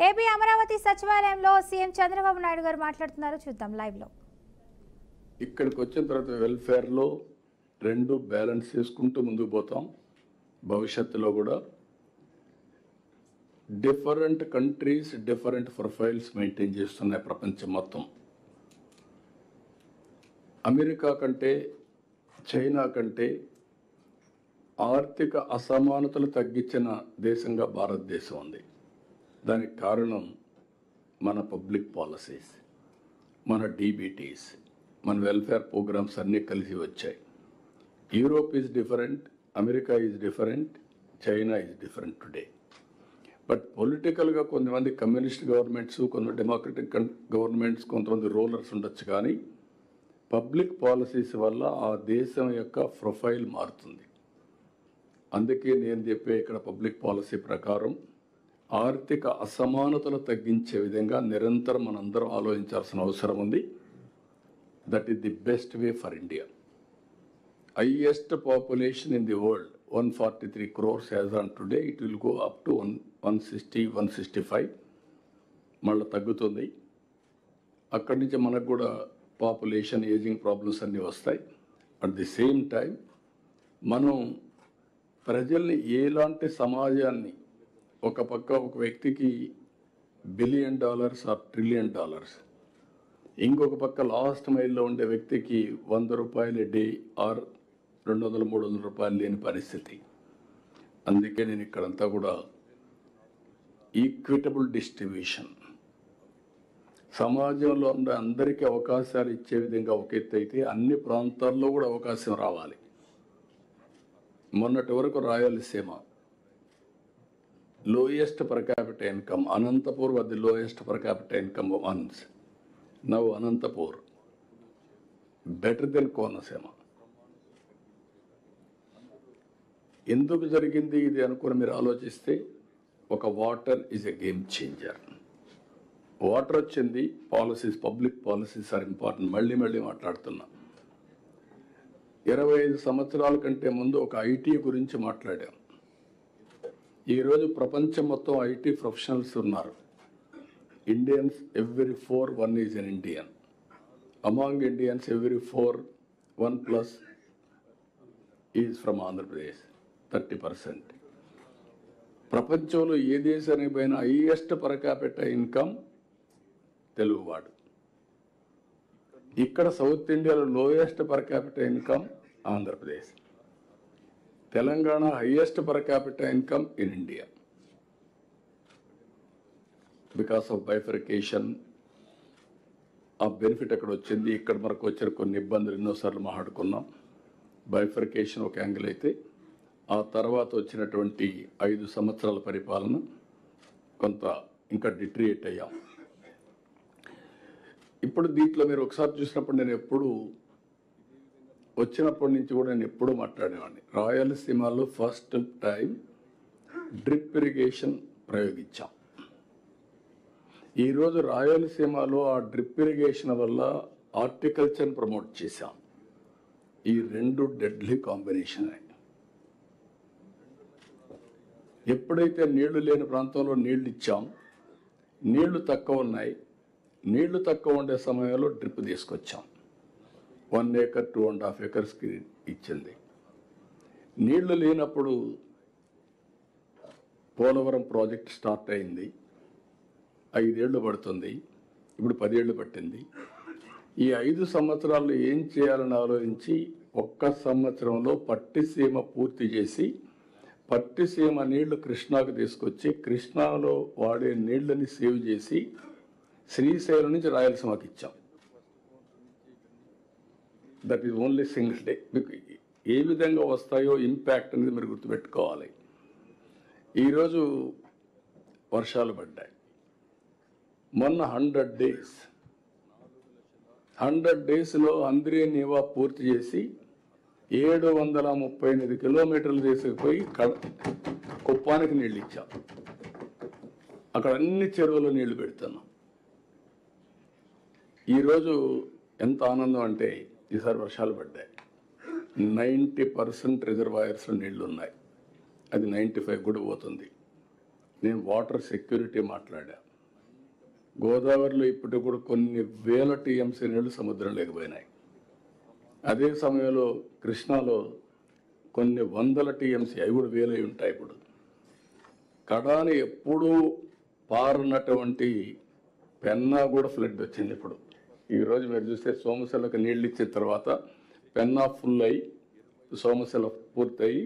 AP Amaravati సచివాలయంలో CM Chandrababu Naidu గారు మాట్లాడుతున్నారు. చూద్దాం లైవ్ లో. ఇక్కడికి వచ్చిన తర్వాత వెల్ఫేర్ లో రెండు బ్యాలెన్స్ చేసుకుంటూ ముందుకు పోతాం. భవిష్యత్తులో కూడా different countries different profiles maintain చేస్తున్నాయి ప్రపంచం మొత్తం. అమెరికా కంటే చైనా కంటే ఆర్థిక అసమానతలు తగ్గించిన దేశంగా భారతదేశం ఉంది. దానికి కారణం మన పబ్లిక్ పాలసీస్, మన డీబీటీస్, మన వెల్ఫేర్ ప్రోగ్రామ్స్ అన్నీ కలిసి వచ్చాయి. Europe is different, America is different, China is different today. But పొలిటికల్గా కొంతమంది కమ్యూనిస్ట్ గవర్నమెంట్స్, కొంతమంది డెమోక్రటిక్ గవర్నమెంట్స్, కొంతమంది రూలర్స్ ఉండొచ్చు, కానీ పబ్లిక్ పాలసీస్ వల్ల ఆ దేశం యొక్క ప్రొఫైల్ మారుతుంది. అందుకే నేను చెప్పే ఇక్కడ పబ్లిక్ పాలసీ ప్రకారం ఆర్థిక అసమానతలు తగ్గించే విధంగా నిరంతరం మనందరం ఆలోచించాల్సిన అవసరం ఉంది. That is the best way for India. Highest population in the world 143 crores as on today. It will go up to 160, 165. మళ్ళీ తగ్గుతుంది. అక్కడి నుంచి మనకు కూడా పాపులేషన్ ఏజింగ్ ప్రాబ్లమ్స్ అన్నీ వస్తాయి. అట్ ది సేమ్ టైం మనం ప్రజల్ని ఎలాంటి సమాజాన్ని, ఒక పక్క ఒక వ్యక్తికి $1 billion ఆర్ $1 trillion, ఇంకొక పక్క లాస్ట్ మైల్లో ఉండే వ్యక్తికి ₹100 డే ఆర్ 200-300 రూపాయలు లేని పరిస్థితి. అందుకే నేను ఇక్కడంతా కూడా ఈక్విటబుల్ డిస్ట్రిబ్యూషన్, సమాజంలో ఉండే అందరికీ అవకాశాలు ఇచ్చే విధంగా ఒక ఎత్తు అయితే అన్ని ప్రాంతాల్లో కూడా అవకాశం రావాలి. మొన్నటి వరకు Rayalaseema lowest per capital income, Anantapur was the lowest per capital income once. Now Anantapur better than Konaseema. ఎందుకు జరిగింది ఇది అనుకుని మీరు ఆలోచిస్తే, ఒక water is a game changer. Water వచ్చింది, policies, public policies are important. మళ్ళీ మాట్లాడుతున్నా. 25 సంవత్సరాల కంటే ముందు ఒక ఐటీ గురించి మాట్లాడాం. ఈరోజు ప్రపంచం మొత్తం ఐటీ ప్రొఫెషనల్స్ ఉన్నారు. Indians every 4 1 is an Indian. Among Indians every 4 1+ is from Andhra Pradesh, 30%. ప్రపంచంలో ఏ దేశానికి పోయినా హైయెస్ట్ పర్ క్యాపిటల్ ఇన్కమ్ తెలుగువాడు. ఇక్కడ సౌత్ ఇండియాలో lowest per capital income Andhra Pradesh. Telangana highest per capital income in India. Because of bifurcation ఆ బెనిఫిట్ అక్కడ వచ్చింది. ఇక్కడ మనకు వచ్చిన కొన్ని ఇబ్బందులు ఎన్నోసార్లు మాట్లాడుకున్నాం. బైఫర్కేషన్ ఒక యాంగిల్ అయితే, ఆ తర్వాత వచ్చినటువంటి 5 సంవత్సరాల పరిపాలన కొంత ఇంకా డిట్రియేట్ అయ్యాం. ఇప్పుడు దీంట్లో మీరు ఒకసారి చూసినప్పుడు, నేను ఎప్పుడు వచ్చినప్పటి నుంచి కూడా నేను ఎప్పుడూ మాట్లాడేవాడిని. రాయలసీమలో ఫస్ట్ టైం డ్రిప్ ఇరిగేషన్ ప్రయోగించాం. ఈరోజు రాయలసీమలో ఆ డ్రిప్ ఇరిగేషన్ వల్ల హార్టికల్చర్ని ప్రమోట్ చేశాం. ఈ రెండు డెడ్లీ కాంబినేషన్. ఎప్పుడైతే నీళ్లు లేని ప్రాంతంలో నీళ్లు ఇచ్చాం, నీళ్లు తక్కువ ఉన్నాయి, నీళ్లు తక్కువ ఉండే సమయంలో డ్రిప్ తీసుకొచ్చాం. 1 acre 2.5 acresకి ఇచ్చింది. నీళ్లు లేనప్పుడు పోలవరం ప్రాజెక్ట్ స్టార్ట్ అయింది. 5 ఏళ్ళు పడుతుంది, ఇప్పుడు 10 ఏళ్ళు పట్టింది. ఈ 5 సంవత్సరాల్లో ఏం చేయాలని ఆలోచించి 1 సంవత్సరంలో పట్టిసీమ పూర్తి చేసి, పట్టిసీమ నీళ్లు కృష్ణాకు తీసుకొచ్చి, కృష్ణాలో వాడే నీళ్లని సేవ్ చేసి శ్రీశైలం నుంచి రాయలసీమకి ఇచ్చాం. That is only single day. మీకు ఏ విధంగా వస్తాయో ఇంపాక్ట్ అనేది మీరు గుర్తుపెట్టుకోవాలి. ఈరోజు వర్షాలు పడ్డాయి. మొన్న 100 డేస్లో అంద్రే నీవా పూర్తి చేసి 738 కిలోమీటర్లు తీసుకుపోయి కుప్పానికి నీళ్ళు ఇచ్చాం. అక్కడ అన్ని చెరువుల్లో నీళ్లు పెడుతున్నాం. ఈరోజు ఎంత ఆనందం అంటే, ఈసారి వర్షాలు పడ్డాయి. 90% రిజర్వాయర్స్లో నీళ్లు ఉన్నాయి. అది 95 కూడా పోతుంది. నేను వాటర్ సెక్యూరిటీ మాట్లాడా. గోదావరిలో ఇప్పటికి కూడా కొన్ని వేల టీఎంసీ నీళ్లు సముద్రంలోకి పోయినాయి. అదే సమయంలో కృష్ణాలో కొన్ని వందల టీఎంసీ, అవి కూడా వేలై ఉంటాయి. ఇప్పుడు కడాని ఎప్పుడూ పారనటువంటి పెన్నా కూడా ఫ్లడ్ వచ్చింది. ఇప్పుడు ఈరోజు మీరు చూస్తే సోమశిలకు నీళ్ళు ఇచ్చిన తర్వాత పెన్నా ఫుల్ అయ్యి సోమశిల పూర్తయి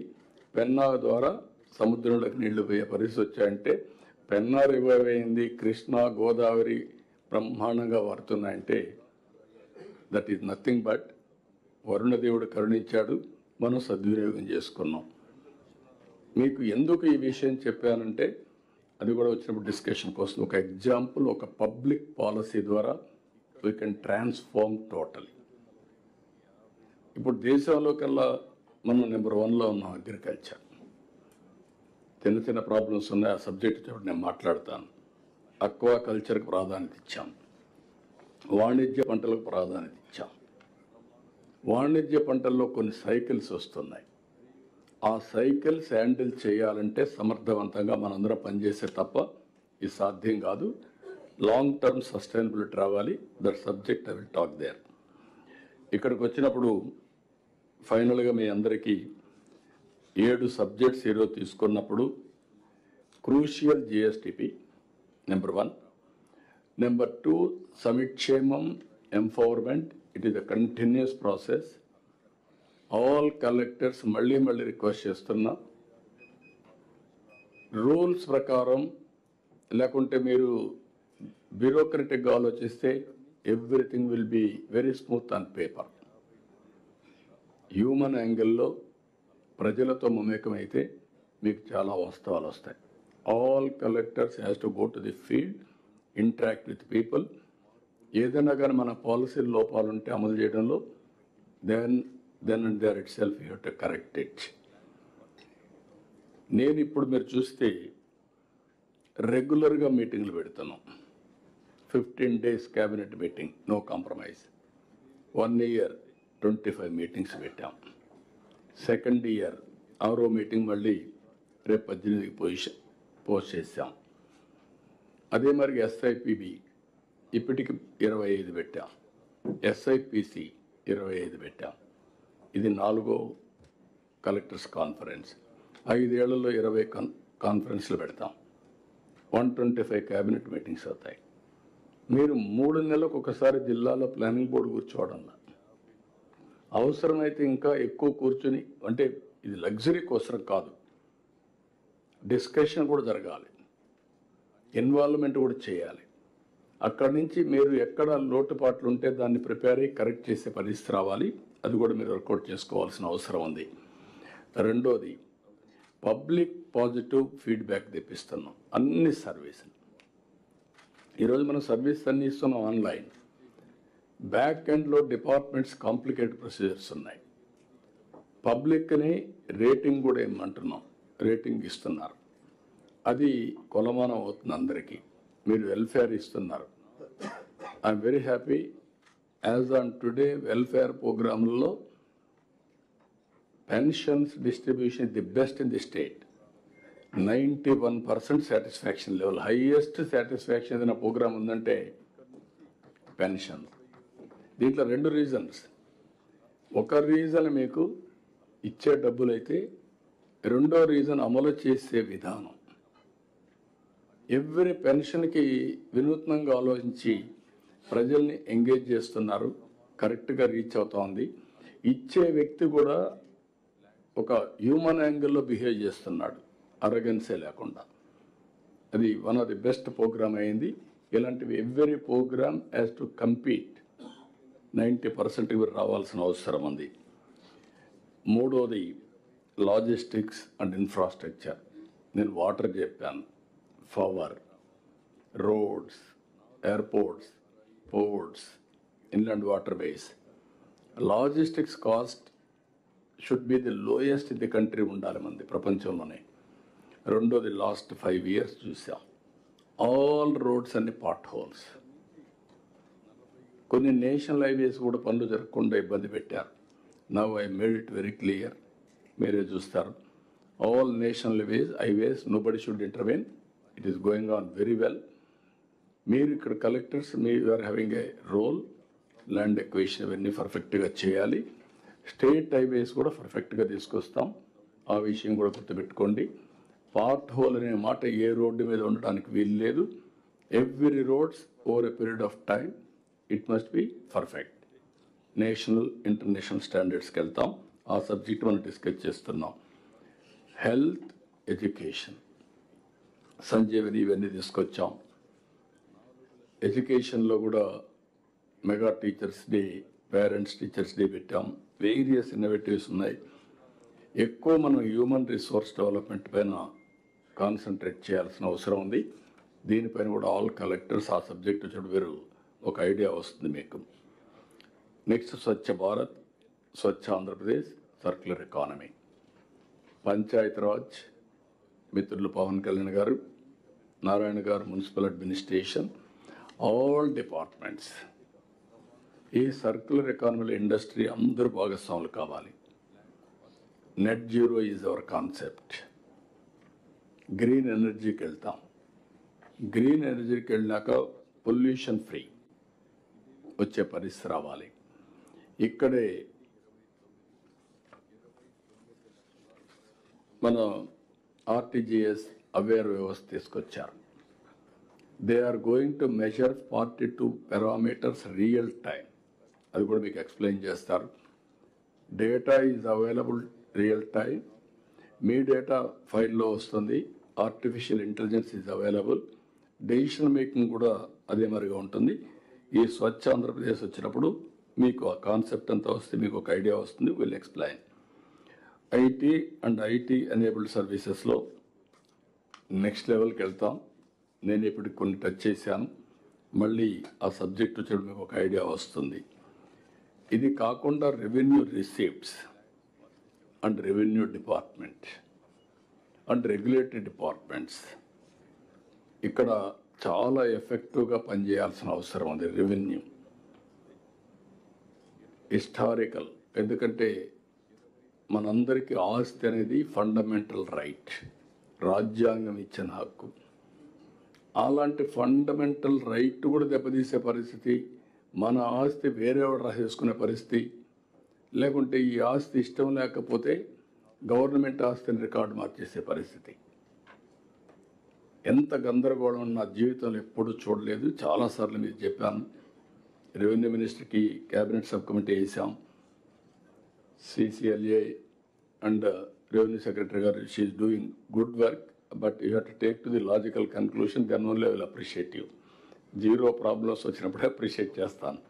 పెన్నా ద్వారా సముద్రంలోకి నీళ్లు పోయే పరిస్థితి వచ్చాయంటే పెన్నా రివైవ్ అయింది. కృష్ణా గోదావరి బ్రహ్మాండంగా వాడుతున్నాయంటే దట్ ఈజ్ నథింగ్ బట్ వరుణదేవుడు కరుణించాడు, మనం సద్వినియోగం చేసుకున్నాం. మీకు ఎందుకు ఈ విషయం చెప్పానంటే అది కూడా వచ్చినప్పుడు డిస్కషన్ కోసం ఒక ఎగ్జాంపుల్, ఒక పబ్లిక్ పాలసీ ద్వారా వీ కెన్ ట్రాన్స్ఫార్మ్ టోటలీ. ఇప్పుడు దేశంలో కల్లా మనం నెంబర్ 1లో ఉన్నాం అగ్రికల్చర్. చిన్న చిన్న ప్రాబ్లమ్స్ ఉన్నాయి, ఆ సబ్జెక్ట్ చెప్పి నేను మాట్లాడతాను. అక్వా కల్చర్కి ప్రాధాన్యత ఇచ్చాం, వాణిజ్య పంటలకు ప్రాధాన్యత ఇచ్చాం. వాణిజ్య పంటల్లో కొన్ని సైకిల్స్ వస్తున్నాయి. ఆ సైకిల్స్ హ్యాండిల్ చేయాలంటే సమర్థవంతంగా మనందరం పనిచేసే తప్ప ఇది సాధ్యం కాదు. లాంగ్ టర్మ్ సస్టైనబిలిటీ రావాలి. That subject I will talk there. ఇక్కడికి వచ్చినప్పుడు ఫైనల్గా మీ అందరికీ 7 సబ్జెక్ట్స్ ఈరోజు తీసుకున్నప్పుడు క్రూషియల్ జిఎస్టిపి నెంబర్ 1, నెంబర్ 2 సమిక్షేమం empowerment. It is a continuous process. All collectors మళ్ళీ రిక్వెస్ట్ చేస్తున్నా, రూల్స్ ప్రకారం లేకుంటే మీరు బ్యూరోక్రటిక్గా ఆలోచిస్తే everything will be very smooth on paper. Human యాంగిల్లో ప్రజలతో మమేకమైతే మీకు చాలా వాస్తవాలు వస్తాయి. All collectors has to go to the field, interact with people. ఏదైనా కానీ మన పాలసీ లోపాలు ఉంటే అమలు చేయడంలో then and there itself you have to correct it. నేను ఇప్పుడు మీరు చూస్తే రెగ్యులర్గా మీటింగ్లు పెడుతున్నాం. 15 days cabinet meeting, no compromise. 1 year 25 meetings పెట్టాం. సెకండ్ ఇయర్ 6వ మీటింగ్ మళ్ళీ రేపు 18కి పోస్ట్ చేసాం. అదే మరి ఎస్ఐపిబి ఇప్పటికి 25 పెట్టాం. ఎస్ఐపిసి 25 పెట్టాం. ఇది 4వ కలెక్టర్స్ కాన్ఫరెన్స్. 5 ఏళ్లలో 20 కాన్ఫరెన్స్లు పెడతాం. 125 క్యాబినెట్ మీటింగ్స్ అవుతాయి. మీరు 3 నెలలకు ఒకసారి జిల్లాలో ప్లానింగ్ బోర్డు కూర్చోవడంలో అవసరమైతే ఇంకా ఎక్కువ కూర్చుని, అంటే ఇది లగ్జరీ కోసం కాదు, డిస్కషన్ కూడా జరగాలి, ఇన్వాల్వ్మెంట్ కూడా చేయాలి. అక్కడి నుంచి మీరు ఎక్కడ లోటుపాట్లు ఉంటే దాన్ని ప్రిపేర్ అయ్యి కరెక్ట్ చేసే పరిస్థితి రావాలి. అది కూడా మీరు వర్కౌట్ చేసుకోవాల్సిన అవసరం ఉంది. రెండోది, పబ్లిక్ పాజిటివ్ ఫీడ్బ్యాక్ తెప్పిస్తున్నాం అన్ని సర్వీసులు. ఈరోజు మనం సర్వీస్ అన్ని ఇస్తున్నాం ఆన్లైన్. బ్యాక్ ఎండ్లో డిపార్ట్మెంట్స్ కాంప్లికేటెడ్ ప్రొసీజర్స్ ఉన్నాయి. పబ్లిక్ని రేటింగ్ కూడా ఏమంటున్నాం, రేటింగ్ ఇస్తున్నారు. అది కొలమానం అవుతుంది అందరికీ. మీరు వెల్ఫేర్ ఇస్తున్నారు. I'm very happy. As on today welfare ప్రోగ్రాంలలో pensions distribution is the best in the state. 91% satisfaction level. Highest satisfaction ఏదైనా ప్రోగ్రామ్ ఉందంటే పెన్షన్. దీంట్లో 2 రీజన్స్. ఒక రీజన్ మీకు ఇచ్చే డబ్బులు అయితే, రెండో రీజన్ అమలు చేసే విధానం. ఎవ్రీ పెన్షన్కి వినూత్నంగా ఆలోచించి ప్రజల్ని ఎంగేజ్ చేస్తున్నారు, కరెక్ట్గా రీచ్ అవుతా ఉంది. ఇచ్చే వ్యక్తి కూడా ఒక హ్యూమన్ యాంగిల్లో బిహేవ్ చేస్తున్నాడు, అరగెన్సే లేకుండా. అది one of the best program అయింది. ఇలాంటివి every program has to compete. 90% ఇవి రావాల్సిన అవసరం ఉంది. మూడోది లాజిస్టిక్స్ అండ్ ఇన్ఫ్రాస్ట్రక్చర్. నేను వాటర్ చెప్పాను, power, roads, airports, ports, inland water ways. Logistics cost should be the lowest in the country ఉండాలి మంది ప్రపంచంలోనే. రెండోది లాస్ట్ 5 years చూసాం, ఆల్ రోడ్స్ అన్ని పాట్ హోల్స్. కొన్ని నేషనల్ హైవేస్ కూడా పనులు జరగకుండా ఇబ్బంది పెట్టారు. Now I made it very clear. మీరే చూస్తారు, all national highways nobody should intervene. It is going on very well. మీరు ఇక్కడ collectors are having a role. Land acquisition ఇవన్నీ పర్ఫెక్ట్గా చేయాలి. స్టేట్ హైవేస్ కూడా పర్ఫెక్ట్గా తీసుకొస్తాం. ఆ విషయం కూడా గుర్తుపెట్టుకోండి. పార్ట్ హోల్ అనే మాట ఏ రోడ్డు మీద ఉండడానికి వీలు లేదు. Every roads over a period of time it must be perfect. National international స్టాండర్డ్స్కి వెళ్తాం. ఆ సబ్జెక్ట్ మనం డిస్కస్ చేస్తున్నాం. హెల్త్, ఎడ్యుకేషన్, సంజీవని ఇవన్నీ తీసుకొచ్చాం. ఎడ్యుకేషన్లో కూడా mega teachers day, parents teachers day పెట్టాం. వేరియస్ ఇన్నోవేటివ్స్ ఉన్నాయి. ఎక్కువ మనం హ్యూమన్ రిసోర్స్ డెవలప్మెంట్ పైన కాన్సన్ట్రేట్ చేయాల్సిన అవసరం ఉంది. దీనిపైన కూడా ఆల్ కలెక్టర్స్ ఆ సబ్జెక్ట్ వచ్చేటప్పుడు వేరు ఒక ఐడియా వస్తుంది మీకు. Next Swachh Bharat, Swachh Andhra Pradesh, circular economy, Panchayati Raj మిత్రులు పవన్ కళ్యాణ్ గారు, నారాయణ గారు మున్సిపల్ అడ్మినిస్ట్రేషన్, ఆల్ డిపార్ట్మెంట్స్. ఈ సర్క్యులర్ ఎకానమీలో ఇండస్ట్రీ అందరూ భాగస్వాములు కావాలి. Net zero is our concept. Green ఎనర్జీకి వెళ్తాం. గ్రీన్ ఎనర్జీకి వెళ్ళినాక పొల్యూషన్ ఫ్రీ వచ్చే పరిస్థితి రావాలి. ఇక్కడే మన ఆర్టీజీఎస్ అవేర్ వ్యవస్థ తీసుకొచ్చారు. They are going to measure 42 parameters real time. అది కూడా మీకు ఎక్స్ప్లెయిన్ చేస్తారు. Data is available real time. మీ డేటా ఫైల్లో వస్తుంది. Artificial intelligence is available. Decision making కూడా అదే మరిగా ఉంటుంది. ఈ స్వచ్ఛ ఆంధ్రప్రదేశ్ వచ్చినప్పుడు మీకు ఆ కాన్సెప్ట్ అంతా వస్తే మీకు ఒక ఐడియా వస్తుంది. Will explain. IT and IT enabled సర్వీసెస్లో నెక్స్ట్ లెవెల్కి వెళ్తాం. నేను ఇప్పుడు కొన్ని టచ్ చేశాను. మళ్ళీ ఆ సబ్జెక్ట్ వచ్చేప్పుడు మీకు ఒక ఐడియా వస్తుంది. ఇది కాకుండా revenue receipts and revenue department and regulatory departments ఇక్కడ చాలా ఎఫెక్టివ్గా పనిచేయాల్సిన అవసరం ఉంది. రెవెన్యూ హిస్టారికల్, ఎందుకంటే మనందరికీ ఆస్తి అనేది ఫండమెంటల్ రైట్, రాజ్యాంగం ఇచ్చిన హక్కు. అలాంటి ఫండమెంటల్ రైట్ కూడా దెబ్బతీసే పరిస్థితి, మన ఆస్తి వేరేవాడు రాసేసుకునే పరిస్థితి, లేకుంటే ఈ ఆస్తి ఇష్టం లేకపోతే గవర్నమెంట్ ఆస్తిని రికార్డు మార్చేసే పరిస్థితి. ఎంత గందరగోళం నా జీవితంలో ఎప్పుడూ చూడలేదు. చాలాసార్లు మీరు చెప్పాను. రెవెన్యూ మినిస్టర్కి క్యాబినెట్ సబ్ కమిటీ వేసాం. CCLA అండ్ రెవెన్యూ సెక్రటరీ గారు, she is doing good work, but you have to take to the logical conclusion, then only I will appreciate you. Zero problems వచ్చినప్పుడే అప్రిషియేట్ చేస్తాను.